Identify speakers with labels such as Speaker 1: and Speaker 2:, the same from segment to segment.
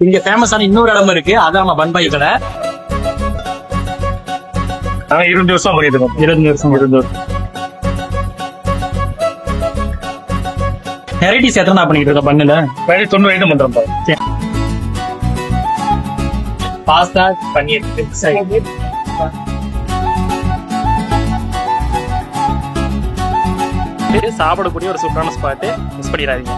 Speaker 1: இங்க ஃபேமஸான இன்னொரு இடம் இருக்கு, அதான் நம்ம பன் பாய் கடை.
Speaker 2: 20 வருஷம் பண்ணிட்டு இருக்கோம்.
Speaker 1: 20 வருஷம். வெரைட்டிஸ் எத்தனை பண்ணிட்டு இருக்கோம் பண்ணுல?
Speaker 2: 90 ஐட்டம் பண்றோம்.
Speaker 1: பாஸ்தா, பன்னீர், சாப்பிடக்கூடிய ஒரு சூப்பரான ஸ்பாட், மிஸ் பண்ணிடாதீங்க.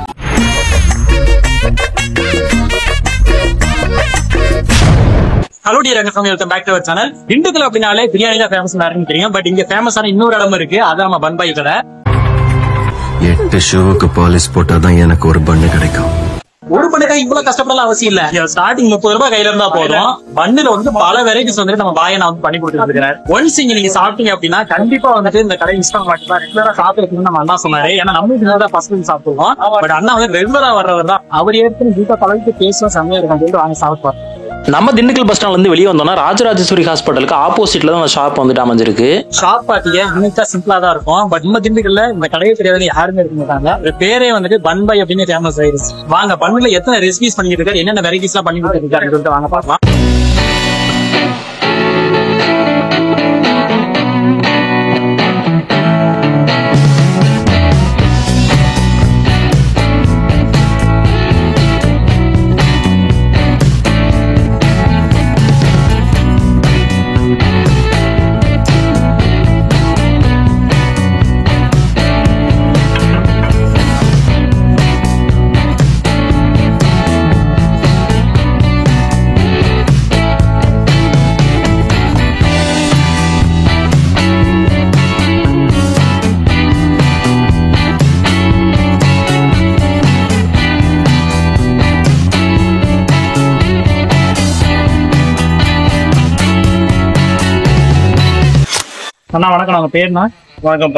Speaker 1: Hello dear welcome back to our channel. Dindigul அப்படின்னாலே பிரியாணி தான் ஃபேமஸ் எல்லாருக்கும் தெரியும். பட் இங்க ஃபேமஸான இன்னொரு இடம் இருக்கு, அதான் நம்ம பன் பாய் கடை.
Speaker 3: 8 ஷூவுக்கு பாலிஷ் போட்டாதான் எனக்கு ஒரு பண்ணு கிடைக்கும்.
Speaker 1: ஒரு பண்ணுக்கா இவ்வளவு கஷ்டப்படலாம் அவசியம் இல்ல. ஸ்டார்டிங் 30 ரூபாய் கையில இருந்தா போதும். பண்ணுல வந்து பல வெரைட்டிஸ் வந்துட்டு நம்ம பாயை நான் வந்து பண்ணி கொடுத்துருக்கேன். ஒன்ஸ் இங்க நீங்க சாப்பிட்டீங்க அப்படின்னா கண்டிப்பா வந்துட்டு இந்த கடை மிஸ் பண்ண மாட்டேன். ரெகுலரா சாப்பிட்டு நம்ம அண்ணா சொன்னாரு, ஏன்னா நம்ம தான் ஃபர்ஸ்ட் டைம் சாப்பிடுவோம். பட் அண்ணா வந்து ரெகுலரா வர்றவர் தான். அவர் ஏற்கனவே வீட்டை பழகிட்டு பேசுவா செம்மையா இருக்கும் சொல்லிட்டு வாங்க சாப்பிடுவார்.
Speaker 4: நம்ம திண்டுக்கல் பஸ் ஸ்டாண்ட்ல இருந்து வெளியே வந்தோம்னா ராஜராஜேஸ்வரி ஹாஸ்பிட்டலுக்கு ஆப்போசிட்ல தான் ஷாப் வந்துட்டு அமைஞ்சிருக்கு.
Speaker 1: ஷாப் பாத்தீங்க நீட்டா சிம்பிளா தான் இருக்கும். பட் நம்ம திண்டுக்கல்ல இந்த கடையை தெரியாத யாருமே இருக்க மாட்டாங்க. பேரே வந்துட்டு பன் பாய் அப்படின்னு ஃபேமஸ் ஆயிருச்சு. வாங்க பண்ணுல எத்தனை ரெசிபிஸ் பண்ணிட்டு இருக்காரு, என்னென்ன வெரைட்டிஸ் எல்லாம் பண்ணி கொடுத்துருக்காரு சொல்லிட்டு வாங்க பார்க்கலாம். அண்ணா வணக்கம், நாங்க பேருனா?
Speaker 2: வணக்கம்.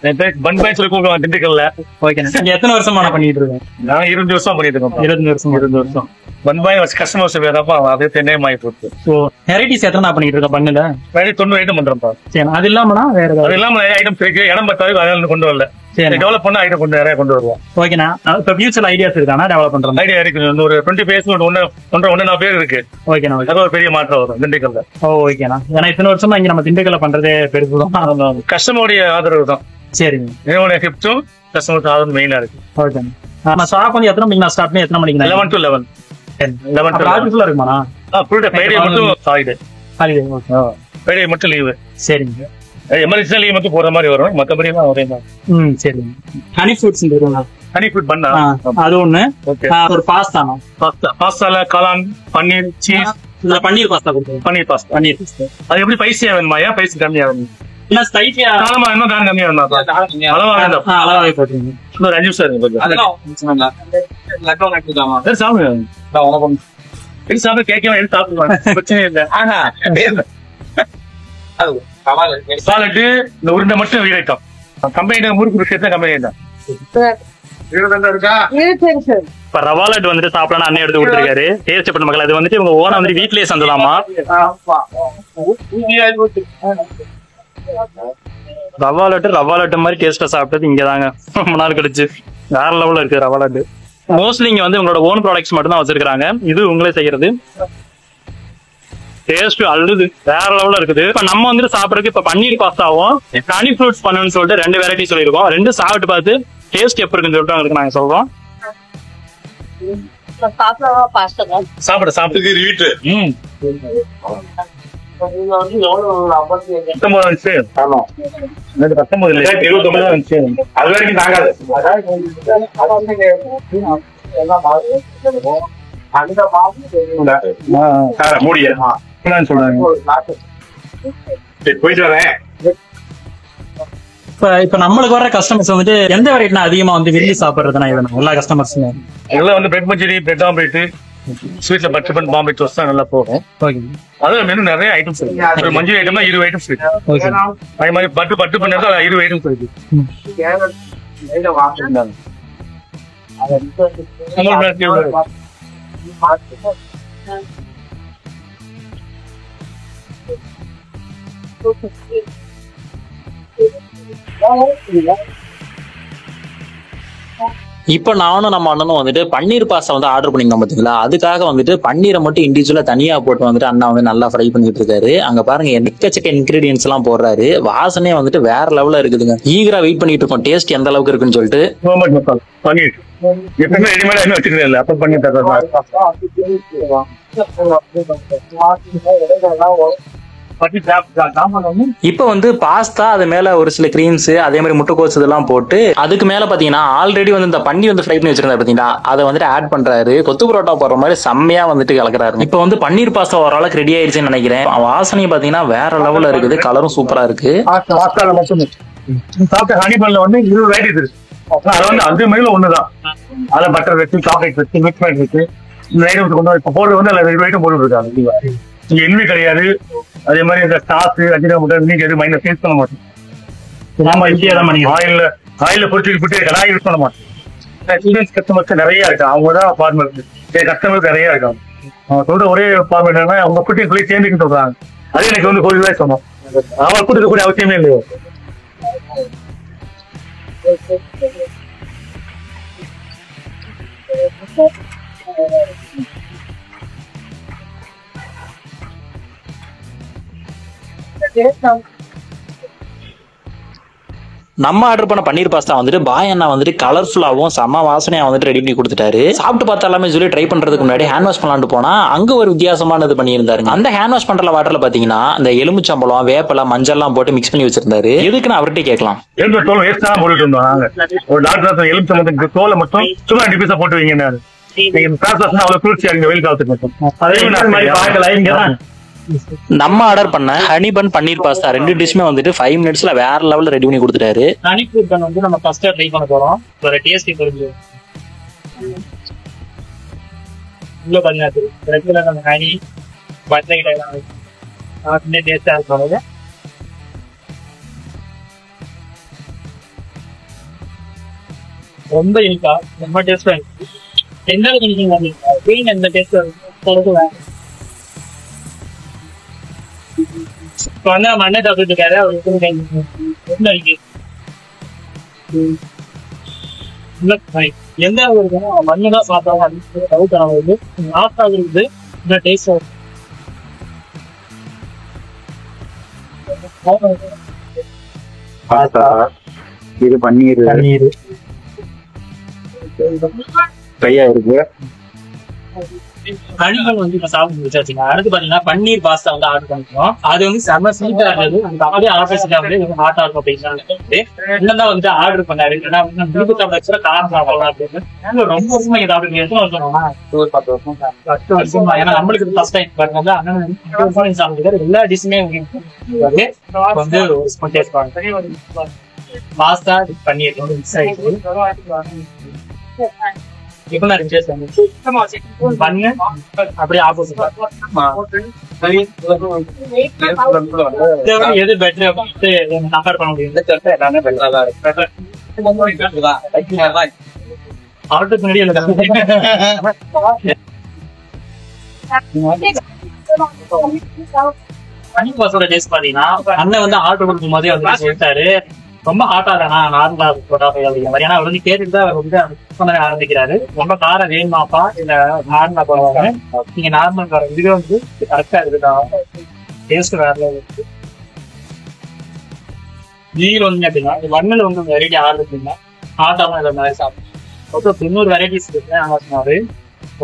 Speaker 2: என் பேர் பன் பாய் சொல்லி கூப்பிடுவாங்க திண்டுக்கல்ல.
Speaker 1: ஓகே. நீங்க எத்தனை வருஷமா பண்ணிட்டு இருக்கேன்?
Speaker 2: நான் 20 வருஷம் பண்ணிட்டு இருக்கோம்.
Speaker 1: 20 வருஷம்.
Speaker 2: பன் பாய் கஸ்டமர்ஸ் வேறப்பா அதே தென்னையும் ஆகி போச்சு.
Speaker 1: ஸோ வெரைட்டிஸ் எத்தனை பண்ணிட்டு இருக்கோம் பண்ணுல?
Speaker 2: 90 ஐட்டம் பண்றோம்ப்பா.
Speaker 1: சரி, அது இல்லாமனா வேற
Speaker 2: அது இல்லாம நிறைய ஐட்டம் இருக்கு. இடம் பத்தாது, அதனால கொண்டு வரல. டெவலப் பண்ண ஐட்டம் கொஞ்சம் நிறைய கொண்டு வருவோம்.
Speaker 1: ஓகேண்ணா. இப்ப ஃபியூச்சர் ஐடியாஸ் இருக்கானா டெவலப் பண்றோம்?
Speaker 2: ஐடியா இருக்கு. ஒரு 20 பேஸ் 1.5 பேர் இருக்கு.
Speaker 1: ஓகேண்ணா.
Speaker 2: அது ஒரு பெரிய மாற்றம் வரும் திண்டுக்கல்ல.
Speaker 1: ஓகேண்ணா. ஏன்னா இத்தனை வருஷமா இங்க நம்ம திண்டுக்கல்ல பண்றதே பெருசுதான்.
Speaker 2: கஸ்டமருடைய ஆதரவு தான்.
Speaker 1: சரிங்க.
Speaker 2: என்னோட ஹிப்ஸும் கஸ்டமருக்கு ஆதரவு மெயினா இருக்கு.
Speaker 1: ஓகேண்ணா. நான் ஷாப் வந்து எத்தனை மணிக்கு நான் ஸ்டார்ட் பண்ணி எத்தனை மணிக்கு?
Speaker 2: 11 to 11. 11 to 11
Speaker 1: இருக்குமாண்ணா?
Speaker 2: Full day. ஃப்ரைடே மட்டும் ஹாலிடே. ஃப்ரைடே மட்டும் லீவு.
Speaker 1: சரிங்க.
Speaker 2: எமர்ஜென்சி லீவ் மட்டும் போற மாதிரி வரும். மத்தபடி எல்லாம் ஒரே தான்.
Speaker 1: சரிங்க. ஹனி ஃப்ரூட்ஸ் இருக்குங்களா?
Speaker 2: ஹனி ஃப்ரூட் பண்ணா
Speaker 1: அது ஒண்ணு.
Speaker 2: ஓகே.
Speaker 1: ஒரு பாஸ்தானா?
Speaker 2: பாஸ்தால காளான், பன்னீர், சீஸ்.
Speaker 1: இல்ல பன்னீர் பாஸ்தா கொடுங்க.
Speaker 2: பன்னீர் பாஸ்தா.
Speaker 1: பன்னீர் பாஸ்தா.
Speaker 2: அது எப்படி பைசியா வேணுமா? ஏன் பைசி கம்மியா வேணும்?
Speaker 1: இல்ல ஸ்பைசியா?
Speaker 2: காலமா இன்னும் தான் கம்மியா வேணுமா? அளவா வேண்டாம்.
Speaker 1: அளவாவே போட்டுருங்க.
Speaker 2: இன்னும் 5 நிமிஷம் இருக்கு கொஞ்சம். சரி சாப்பிடுங்க. சரி சாப்பிட கேட்கவே எடுத்து சாப்பிடுவாங்க. பிரச்சனை இல்லை. சாலட்டு இந்த உருண்டை மட்டும் வீடாயிட்டோம். கம்பெனி முறுக்கு விஷயத்தான் கம்பெனி தான்.
Speaker 1: இப்ப ரவா லட்டு வந்துட்டு சாப்பிடலாம் அண்ணன் எடுத்து கொடுத்துருக்காரு. டேஸ்ட் பண்ண மக்கள் அது வந்துட்டு இவங்க ஓனா வந்து வீட்லயே சந்தலாமா? ரவா லட்டு மாதிரி டேஸ்டா சாப்பிட்டது இங்கதாங்க ரொம்ப நாள் கழிச்சு. வேற லெவல்ல இருக்கு ரவா லட்டு. மோஸ்ட்லி இங்க வந்து உங்களோட ஓன் ப்ராடக்ட்ஸ் மட்டும் தான் வச்சிருக்காங்க. இது உங்களே செய்யறது. டேஸ்ட் அழுது வேற லெவல்ல இருக்குது. இப்ப நம்ம வந்துட்டு சாப்பிடறதுக்கு இப்ப பன்னீர் பாஸ்தாவும் ஹனி ஃப்ரூட்ஸ் பண்ணணும்னு சொல்லிட்டு 2 வெரைட்டி சொல்லியிருக்கோம். 2 சாப்பிட்டு பார்த்து டேஸ்ட் எப்படி இருக்குன்னு சொல்லிட்டு உங்களுக்கு நாங்க சொல்றோம்.
Speaker 2: சாப்பிட சாப்பிட்டு வீட்டு 19 இருந்துச்சு. ஆமா 19 இல்ல 29 தான் இருந்துச்சு. அது வரைக்கும் தாங்காது. மூடிய சொல்றாங்க. போயிட்டு வரேன்.
Speaker 1: இப்ப நம்மளுக்கு வர கஸ்டமர்ஸ் வந்துட்டு எந்த வெரைட்டினா அதிகமா வந்து விரும்பி சாப்பிடுறதுனா எல்லா கஸ்டமர்ஸுமே
Speaker 2: எல்லாம் வந்து பிரெட் மஞ்சரி, பிரெட் ஆம்லேட், ஸ்வீட்ல பட்டர் பன் பாம்பே டோஸ்ட் தான் நல்லா போகும். அது மெனு நிறைய ஐட்டம்ஸ் இருக்கு. ஒரு மஞ்சள் ஐட்டம்னா 20 ஐட்டம்ஸ் இருக்கு. அதே மாதிரி பட்டு பண்ணா 20 ஐட்டம்ஸ் இருக்கு.
Speaker 4: இப்போ நானும் நம்ம அண்ணனும் வந்துட்டு பன்னீர் பாஸ்தா வந்து ஆர்டர் பண்ணிருந்தோம் பாத்தீங்களா, அதுக்காக வந்துட்டு பன்னீரை மட்டும் இண்டிவிஜுவலா தனியா போட்டு வந்துட்டு அண்ணா வந்து நல்லா ஃப்ரை பண்ணிட்டு இருக்காரு. அங்க பாருங்க எக்கச்சக்க இன்கிரீடியன்ஸ் எல்லாம் போடுறாரு. வாசனையே வந்துட்டு வேற லெவல்ல இருக்குதுங்க. ஈகரா வெயிட் பண்ணிட்டு இருக்கோம் டேஸ்ட் எந்த அளவுக்கு இருக்குன்னு சொல்லிட்டு.
Speaker 2: பன்னீர் எப்பவுமே ரெடிமேடா என்ன வச்சுக்கிறேன் இல்ல, அப்ப பண்ணி தர்றதா.
Speaker 4: இப்ப வந்து பாஸ்தா அது மேல ஒரு சில கிரீம்ஸ் அதே மாதிரி முட்டைக்கோஸ் இதெல்லாம் போட்டு அதுக்கு மேல பாத்தீங்கன்னா ஆல்ரெடி வந்து இந்த பன்னீர் வந்து ஃப்ரை பண்ணி வச்சிருந்தாரு பாத்தீங்களா, அதை வந்துட்டு ஆட் பண்றாரு. கொத்து பரோட்டா போடுற மாதிரி செம்மையா வந்துட்டு கலக்குறாரு. இப்ப வந்து பன்னீர் பாஸ்தா ஓரளவுக்கு ரெடி ஆயிடுச்சுன்னு நினைக்கிறேன். வாசனையும் பாத்தீங்கன்னா வேற லெவல்ல இருக்குது, கலரும் சூப்பரா இருக்கு.
Speaker 2: பாஸ்தால மட்டும் சாப்பிட்ட ஹனி பன்ல வந்து 20 வெரைட்டிஸ் இருக்கு. அது வந்து 5 மைல ஒண்ணுதான். அதுல பட்டர் வச்சு சாக்லேட் வச்சு மிக்ஸ் பண்ணி வச்சு இந்த ஐட்டம் கொண்டு இப்ப போடுறது வந்து 2 ஐட்டம் போட்டு இருக்காங்க. இங்க எதுவுமே கிடையாது. அதே மாதிரி இந்த சாஸ் அஜினமோட்டோ நீங்க எதுவும் மைண்ட்ல சேஞ்ச் பண்ண மாட்டோம். நாம இந்தியா தான் பண்ணி ஆயில பொறிச்சு கடாய் யூஸ் பண்ண மாட்டோம். ஸ்டூடெண்ட்ஸ் கஸ்டமர்ஸ் நிறைய இருக்கு. அவங்க தான் ஃபார்மர் கஸ்டமர்ஸ் நிறைய இருக்காங்க. அவங்க சொல்ற ஒரே ஃபார்மர் என்னன்னா அவங்க குட்டி சொல்லி சேர்ந்துக்கு சொல்றாங்க. அதே எனக்கு வந்து கோடி ரூபாய் சொன்னோம். அவங்க கூட்டிட்டு கூட அவசியமே இல்லையோ.
Speaker 4: நம்ம ஆர்டர் பண்ண பன்னீர் பாஸ்தா வந்துட்டு பாய் அண்ணா வந்துட்டு கலர்ஃபுல்லாவும் செம்ம வாசனையா வந்துட்டு ரெடி பண்ணி கொடுத்துட்டாரு. சாப்பிட்டு பார்த்தா எல்லாமே சொல்லி ட்ரை பண்றதுக்கு முன்னாடி ஹேண்ட் வாஷ் பண்ணலான்னு போனா அங்க ஒரு வித்தியாசமானது பண்ணியிருந்தாரு. அந்த ஹேண்ட் வாஷ் பண்ற வாட்டர்ல பாத்தீங்கன்னா இந்த எலுமிச்சம்பழம் வேப்பல மஞ்சள் எல்லாம் போட்டு மிக்ஸ் பண்ணி வச்சிருந்தாரு. எதுக்குன்னு அவர்கிட்ட கேட்கலாம்.
Speaker 2: தோல் வேஸ்ட் தான் போட்டுட்டு இருந்தோம். நாங்க ஒரு டாக்டர் எலுமிச்சம்பழத்துக்கு தோலை மட்டும் சும்மா 2 பீஸா போட்டு வைங்க. அவ்வளவு குளிர்ச்சியா இருங்க வெயில் காலத்துக்கு மட்டும்.
Speaker 4: நம்ம ஆர்டர் பண்ண ஹனி பன் பன்னீர் பாஸ்தா 2 டிஷ்மே வந்துட்டு 5 மினிட்ஸ்ல வேற லெவல்ல ரெடி பண்ணி கொடுத்துட்டாரு.
Speaker 1: ஹனி பன் வந்து நம்ம ஃபர்ஸ்ட் ட்ரை பண்ண போறோம். ஒரு டேஸ்ட் தெரிஞ்சு உள்ள பண்ணாது ரெகுலரா நம்ம ஹனி பட்டர் எல்லாம் ஆப்னே டேஸ்டா இருக்கும். ரொம்ப இனிப்பா ரொம்ப டேஸ்டா இருக்கு. எந்த நீங்க எந்த டேஸ்ட் சொல்லுங்க. இப்போ வந்து நம்ம அண்ணன் சாப்பிட்டு இருக்காரு. எந்த ஒரு மண்ணு தான் சாப்பிட்டாங்க நாஸ்டா இருக்குது. இந்த டேஸ்ட்
Speaker 5: இது பன்னீர் கையா இருக்கு.
Speaker 1: ஹனிகள் வந்து இப்ப சாப்பிட்டு முடிச்சாச்சுங்க. அடுத்து பாத்தீங்கன்னா பன்னீர் பாஸ்தா வந்து ஆர்டர் பண்ணிக்கிறோம். அது வந்து செம்ம ஸ்வீட்டா இருந்தது. அப்படியே ஆப்போசிட்டா வந்து ஹாட்டா இருக்கும் அப்படின்னு என்னதான் வந்து ஆர்டர் பண்ணாரு. ஏன்னா காரம் சாப்பிடலாம் அப்படின்னு ரொம்ப வருஷமா இதை ஆர்டர் எத்தனை வருஷம் 10 வருஷமா. ஏன்னா நம்மளுக்கு ஃபர்ஸ்ட் டைம் பாருங்க அண்ணன் சாப்பிட்டு எல்லா டிஷ்ஷுமே வந்து ஒரு ஸ்பூன் டேஸ்ட் பண்ணுங்க. பாஸ்தா பன்னீர் மிக்ஸ் ஆயிடுச்சு. பண்ணுங்க அப்படியே ஆப்போசிட் எது பெட்டர் கம்பேர் பண்ண முடியும்.
Speaker 5: எல்லாமே பெட்டரா தான் இருக்கு.
Speaker 1: ஆர்டர் முன்னாடி பன்னீர் பாஸ்தா டேஸ்ட் பாத்தீங்கன்னா அண்ணன் வந்து ஆர்டர் கொடுக்கும் போதே வந்து சொல்லிட்டாரு ரொம்ப ஹாட்டா தானா நார்மலா போட்டா அப்படிங்கிற மாதிரி. ஏன்னா அவர் வந்து கேட்டுட்டு தான் அவர் வந்து ஆரம்பிக்கிறாரு. ரொம்ப காரம் வேணுமாப்பா இல்ல நார்மலா போடுவாங்க. நீங்க நார்மல் காரம் இதுவே வந்து கரெக்டா இருக்குதா டேஸ்ட் வேற இருக்கு. நீங்க வந்து அப்படின்னா வண்ணல வந்து வெரைட்டி ஆர்டர் பண்ணீங்கன்னா ஹாட்டாவும் இதை மாதிரி சாப்பிடும். 300 வெரைட்டிஸ் இருக்கு. நாங்க சொன்னாரு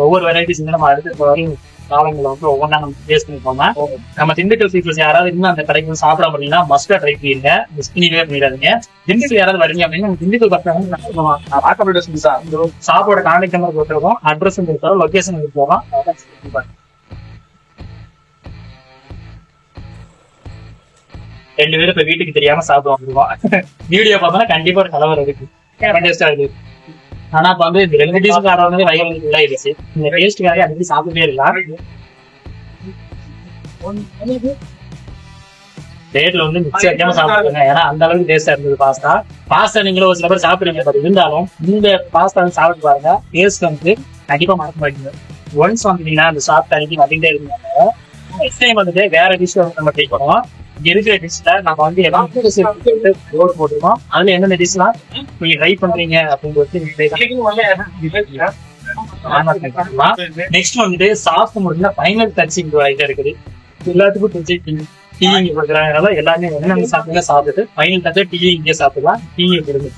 Speaker 1: ஒவ்வொரு வெரைட்டிஸ் வந்து நம்ம அடுத்து காலங்களை வந்து ஒவ்வொன்றா நம்ம டேஸ்ட் பண்ணிக்கோங்க. நம்ம திண்டுக்கல் சீஃபுட்ஸ் யாராவது இன்னும் அந்த கடைக்கு வந்து சாப்பிட அப்படின்னா மஸ்டா ட்ரை பண்ணிடுங்க. மிஸ் பண்ணிடவே பண்ணிடாதீங்க. திண்டுக்கல் யாராவது வரீங்க அப்படின்னா திண்டுக்கல் பக்கம் சாப்பாடு கான்டாக்ட் நம்பர் கொடுத்துருக்கோம். அட்ரஸ் கொடுத்துறோம். லொகேஷன் கொடுத்துருவோம். 2 பேரும் இப்ப வீட்டுக்கு தெரியாம சாப்பிட வந்துருவோம். வீடியோ பார்த்தோம்னா கண்டிப்பா ஒரு கலவரம் இருக்கு. டேஸ்டா இருக்கு. ஆனா இப்ப வந்து இந்த 2 டிஷ்கார வந்து வயிறு உள்ளாயிருச்சு. இந்த டேஸ்ட்டுக்காக அடிக்கடி சாப்பிட்டே இருக்கலாம். ரேட்ல வந்து மிக்ஸ் வைக்காம சாப்பிடுங்க. ஏன்னா அந்த அளவுக்கு டேஸ்டா இருந்தது பாஸ்தா. பாஸ்தா நீங்களும் ஒரு சில பேர் சாப்பிடுறீங்க. பட் இருந்தாலும் இந்த பாஸ்தா வந்து சாப்பிட்டு பாருங்க. டேஸ்ட் வந்து கண்டிப்பா மறக்க மாட்டீங்க. ஒன்ஸ் வந்துட்டீங்கன்னா அந்த சாப்பிட்ட அன்னைக்கு வந்துட்டே இருந்தாங்க. நெக்ஸ்ட் டைம் வந்துட்டு வேற டிஷ் வந்து நம்ம ட்ரை பண்ணுவோம். இங்க இருக்கிற டிஷ்ல நம்ம வந்து போர்டு போட்டுருக்கோம். அதுல எந்தெந்த டிஷ்லாம் நீங்க ட்ரை பண்றீங்க அப்படிங்கிறது நெக்ஸ்ட் வந்து சாப்பிட முடியல ஃபைனல் டச்சிங் ஐட்டம் இருக்குது. எல்லாத்துக்கும் டீ இங்க கொடுக்குறாங்க. எல்லாமே என்னென்ன சாப்பிடுங்க சாப்பிட்டு ஃபைனல் டச்சா டீ இங்கே சாப்பிடலாம். டீ கொடுங்க.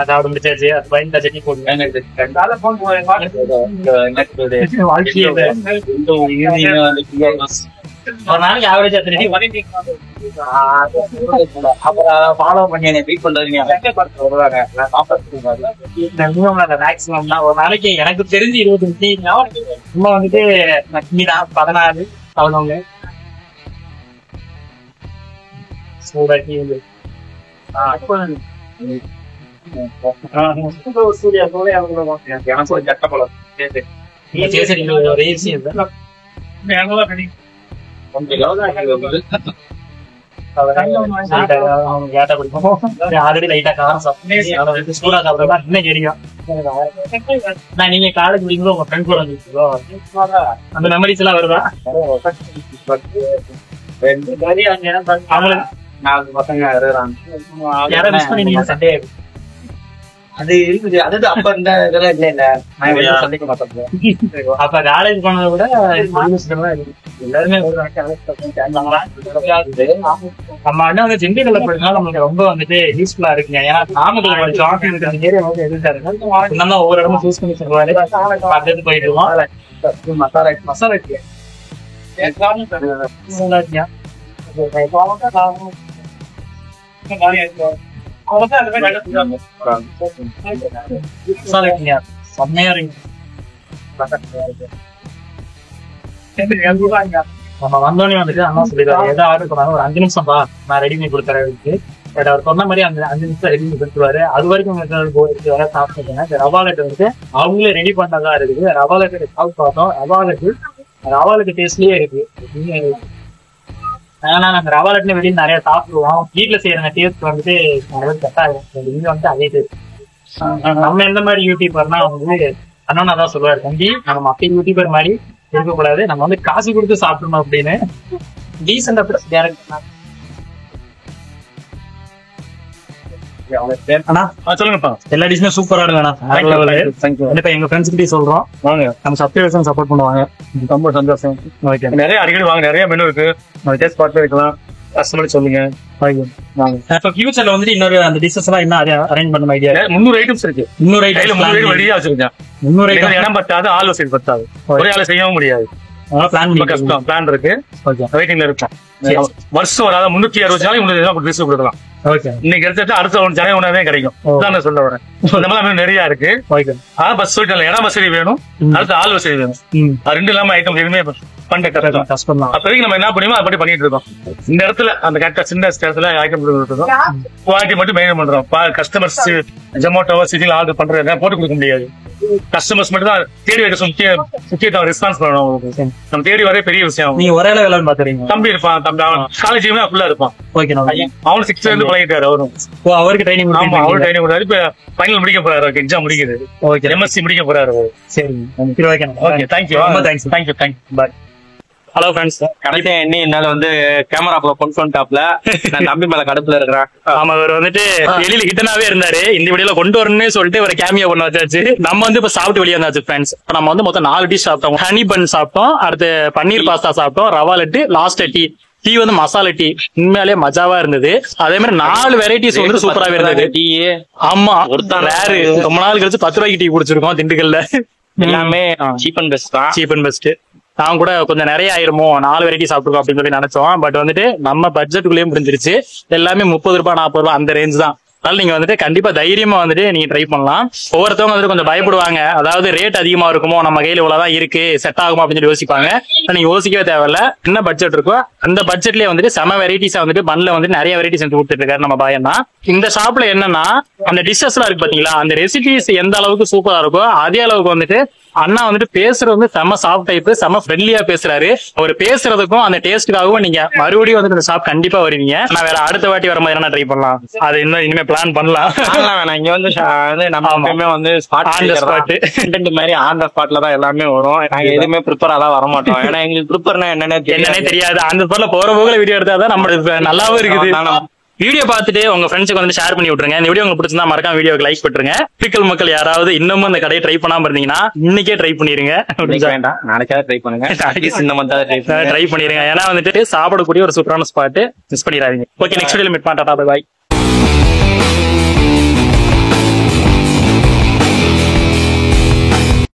Speaker 1: அதோட முடிச்சாச்சு. அது ஃபைனல் டச்சா டீ போடுங்க. ஒரு நாளைக்கு ஆவரேஜ் ஃபாலோ பண்ணி வெயிட் பண்றீங்க. மேக்ஸிமம் ஒரு நாளைக்கு எனக்கு தெரிஞ்சு 20 டீ சும்மா வந்துட்டு 14 11 சூடா டீ சூர்யா போல எனக்கு ஒரு சட்டப்பழம் ஆல்ரெடி லைட்டா காரம் சாப்பிட்டு சூடா சாப்பிட்டா இன்னும் தெரியும். நீங்க காலேஜ் முடிக்கும்போது உங்க ஃப்ரெண்ட் கூட வந்துருக்கோ அந்த மெமரிஸ் எல்லாம் வருதா? அவங்களுக்கு 4 பசங்க யாரும் மிஸ் பண்ணி சண்டே அது இருக்குது. அதாவது அப்ப இந்த இதெல்லாம் இல்ல சந்திக்க மாட்டோம். அப்ப காலேஜ் போனதை விட எல்லாருமே நம்ம அண்ணா வந்து திண்டுக்கல்ல போயிருந்தாலும் நம்மளுக்கு ரொம்ப வந்துட்டு யூஸ்ஃபுல்லா இருக்குங்க. ஏன்னா நாமக்கல் ஷாப்பிங் ஏரியா வந்து எதிர்த்தாரு இன்னும் ஒவ்வொரு இடமும் சூஸ் பண்ணி சொல்லுவாரு. பார்த்து போயிடுவோம். மசாலா மசாலா செம்மையா இருக்கு. நம்ம வந்தோடனே வந்துட்டு அண்ணா சொல்லிடுவாரு ஏதாவது ஆர்டர் பண்ணாலும் ஒரு 5 நிமிஷம் பா நான் ரெடி பண்ணி கொடுத்துறேன். பட் அவர் சொன்ன மாதிரி அந்த 5 நிமிஷம் ரெடி பண்ணி கொடுத்துருவாரு. அது வரைக்கும் வர சாப்பிட்டுருக்கேன். ரவா லட்டு வந்து அவங்களே ரெடி பண்ணதா இருக்குது. ரவா லட்டு சாப்பிட்டு பார்த்தோம். ரவா லட்டு டேஸ்ட்லயே இருக்கு. ஆனா நாங்க ரவா லட்டுல வெளியே நிறைய சாப்பிடுவோம். வீட்டுல செய்யற டேஸ்ட் வந்துட்டு கரெக்டா இருக்கும். இங்க வந்து அதே டேஸ்ட். நம்ம எந்த மாதிரி யூடியூபர்னா வந்து அண்ணா தான் சொல்லுவாரு, தம்பி நம்ம மற்ற யூடியூபர் மாதிரி இருக்கக்கூடாது, நம்ம வந்து காசு கொடுத்து சாப்பிடணும் அப்படின்னு. டீசெண்டா
Speaker 2: சொல்லுங்கப்பா.
Speaker 1: எல்லா டிஷ்மே சூப்பரா இருக்கு. எங்க ஃப்ரெண்ட்ஸ் கிட்டே சொல்றோம் நம்ம சப்ஸ்கிரைபர்ஸ் சப்போர்ட் பண்ணுவாங்க.
Speaker 2: ரொம்ப சந்தோஷம். நிறைய அடிக்கடி வாங்க. நிறைய மெனு இருக்கு. டேஸ்ட் பார்த்து வைக்கலாம். கஸ்டமர் சொல்லுங்க.
Speaker 1: ஃபியூச்சர்ல வந்து இன்னொரு அந்த டிஷஸ் எல்லாம் என்ன அரேஞ்ச் பண்ண ஐடியா?
Speaker 2: 300 ஐட்டம்ஸ் இருக்கு. 300 ஐட்டம் ரெடியா வச்சிருக்கேன். 300 இடம் பத்தாது, ஆள் வசதி பத்தாது, ஒரே ஆளை செய்யவும் முடியாது. பிளான் இருக்கு. வெயிட்டிங்ல இருக்கும். வருஷம் அதாவது 360 நாள் உங்களுக்கு டிஷ் கொடுக்கலாம். இன்னைக்கு எடுத்துட்டு அடுத்த ஜன உணவே கிடைக்கும். நான் சொல்ல வரேன். இந்த மாதிரி நிறைய இருக்கு. அதான் பஸ் சொல்லிட்டு இடம் வசதி வேணும், அடுத்த ஆள் வசதி வேணும். அது ரெண்டு இல்லாம ஐட்டம் எதுவுமே பண்ண கஷ்டம் தான். அப்போதைக்கு நம்ம என்ன பண்ணுமோ அப்படி பண்ணிட்டு இருக்கோம். இந்த இடத்துல அந்த கரெக்டா சின்ன இடத்துல ஐட்டம் இருக்கோம். குவாலிட்டி மட்டும் மெயின்டைன் பண்றோம். கஸ்டமர்ஸ் ஜொமேட்டோ ஸ்விக்கில ஆர்டர் பண்றது போட்டு கொடுக்க முடியாது. கஸ்டமர்ஸ் மட்டும் தான் தேடி வைக்க முக்கியத்துவம் ரெஸ்பான்ஸ் பண்ணணும். நம்ம தேடி வரே பெரிய விஷயம்.
Speaker 1: நீங்க ஒரே லெவல் பாத்துறீங்க.
Speaker 2: தம்பி இருப்பான், தம்பி காலேஜ் ஃபுல்லா இருப்பான். அவனும் 6th இருந்து பழகிட்டாரு. அவரும் அவருக்கு ட்ரைனிங் அவரு ட்ரைனிங் கொடுத்தாரு. இப்ப ஃபைனல் முடிக்க போறாரு. எக்ஸாம் முடிக்குது. MSc முடிக்க போறாரு. சரி, ஓகே, தேங்க்யூ, ரொம்ப தேங்க்ஸ். தேங்க்யூ. பாய். ஹலோ ஃப்ரெண்ட்ஸ்,
Speaker 5: கடைசியா என்ன என்னால வந்து கேமரா கொண்டு வந்துட்டாப்ல. நான் தம்பி மேல கடுப்புல இருக்கிறேன்.
Speaker 1: ஆமா, அவர் வந்துட்டு வெளியில ஹிட்டனாவே இருந்தாரு. இந்த வீடியோல கொண்டு வரணும்னு சொல்லிட்டு ஒரு கேமியா பண்ண வச்சாச்சு. நம்ம வந்து இப்ப சாப்பிட்டு வெளியே வந்தாச்சு ஃப்ரெண்ட்ஸ். நம்ம வந்து மொத்தம் 4 டிஷ் சாப்பிட்டோம். ஹனி பன் சாப்பிட்டோம், அடுத்து பன்னீர் பாஸ்தா சாப்பிட்டோம், ரவா லட்டு, லாஸ்ட் டீ வந்து மசாலா டீ. உண்மையாலே மஜாவா இருந்தது. அதே மாதிரி 4 வெரைட்டிஸ் வந்து சூப்பராவே இருந்தது. டீ ஆமா, ரேரு. ரொம்ப நாள் கழிச்சு 10 ரூபாய்க்கு டீ குடிச்சிருக்கோம் திண்டுக்கல்ல.
Speaker 5: எல்லாமே சீப் அண்ட் பெஸ்ட் தான்.
Speaker 1: Cheap and best. நான் கூட கொஞ்சம் நிறைய ஆயிருமோ 4 வெரைட்டி சாப்பிட்டுருக்கோம் அப்படின்னு சொல்லி நினைச்சோம். பட் வந்துட்டு நம்ம பட்ஜெட்டுக்குள்ளேயே முடிஞ்சிருச்சு. எல்லாமே 30 ரூபாய் 40 ரூபாய் அந்த ரேஞ்ச் தான். அதனால நீங்க வந்துட்டு கண்டிப்பா தைரியமா வந்துட்டு நீங்க ட்ரை பண்ணலாம். ஒவ்வொருத்தவங்க வந்துட்டு கொஞ்சம் பயப்படுவாங்க. அதாவது ரேட் அதிகமா இருக்குமோ, நம்ம கையில இவ்வளவுதான் இருக்கு, செட் ஆகுமா அப்படின்னு சொல்லி யோசிப்பாங்க. நீங்க யோசிக்கவே தேவையில்ல. என்ன பட்ஜெட் இருக்கோ அந்த பட்ஜெட்லயே வந்துட்டு செம வெரைட்டிஸா வந்துட்டு பன்ல வந்துட்டு நிறைய வெரைட்டிஸ் வந்து கொடுத்துட்டு இருக்காரு நம்ம பாயன்னா. இந்த ஷாப்ல என்னன்னா அந்த டிஷ்ஷஸ் எல்லாம் இருக்கு பாத்தீங்களா, அந்த ரெசிபிஸ் எந்த அளவுக்கு சூப்பரா இருக்கோ அதே அளவுக்கு வந்துட்டு
Speaker 4: அண்ணா வந்துட்டு பேசுறது வந்து செம்ம சாஃப்ட் டைப், செம்ம ஃப்ரெண்ட்லியா பேசுறாரு. அவர் பேசுறதுக்கும் அந்த டேஸ்ட்டுக்காகவும் நீங்க மறுபடியும் வந்து இந்த ஷாப் கண்டிப்பா வருவீங்க. நான் வேற அடுத்த வாட்டி வர மாதிரி என்ன ட்ரை பண்ணலாம், அது இன்னும் இனிமே பிளான் பண்ணலாம்.
Speaker 5: வேணாம், இங்க வந்து நம்ம எப்பயுமே வந்து கண்டென்ட் மாதிரி ஆன் த ஸ்பாட்ல தான் எல்லாமே வரும். நாங்க எதுவுமே ப்ரிப்பராலாம் வர மாட்டோம். ஏன்னா எங்களுக்கு ப்ரிப்பர்னா என்னன்னே
Speaker 4: தெரியாது. அந்த ஸ்பாட்ல போற போகல வீடியோ எடுத்தாதான் நம்மளுக்கு நல்லாவும் இருக்குது. வீடியோ பார்த்துட்டு உங்க ஃப்ரெண்ட்ஸுக்கு வந்து ஷேர் பண்ணி விட்டுருங்க. இந்த வீடியோ உங்களுக்கு பிடிச்சிருந்தா மறக்காம வீடியோக்கு லைக் பண்ணுங்க. பிக்கல் மக்கள் யாராவது இன்னமும் இந்த கடையை ட்ரை பண்ணாம இருந்தீங்கன்னா இன்னைக்கே ட்ரை பண்ணிருங்க.
Speaker 5: வேண்டாம், நாளைக்காவது ட்ரை பண்ணுங்க.
Speaker 4: ட்ரை பண்ணிருங்க. ஏன்னா வந்துட்டு சாப்பிடக்கூடிய ஒரு சூப்பரான ஸ்பாட், மிஸ் பண்ணிடாதீங்க. ஓகே, நெக்ஸ்ட் வீடியோல மீட் பண்ணலாம். பாய்.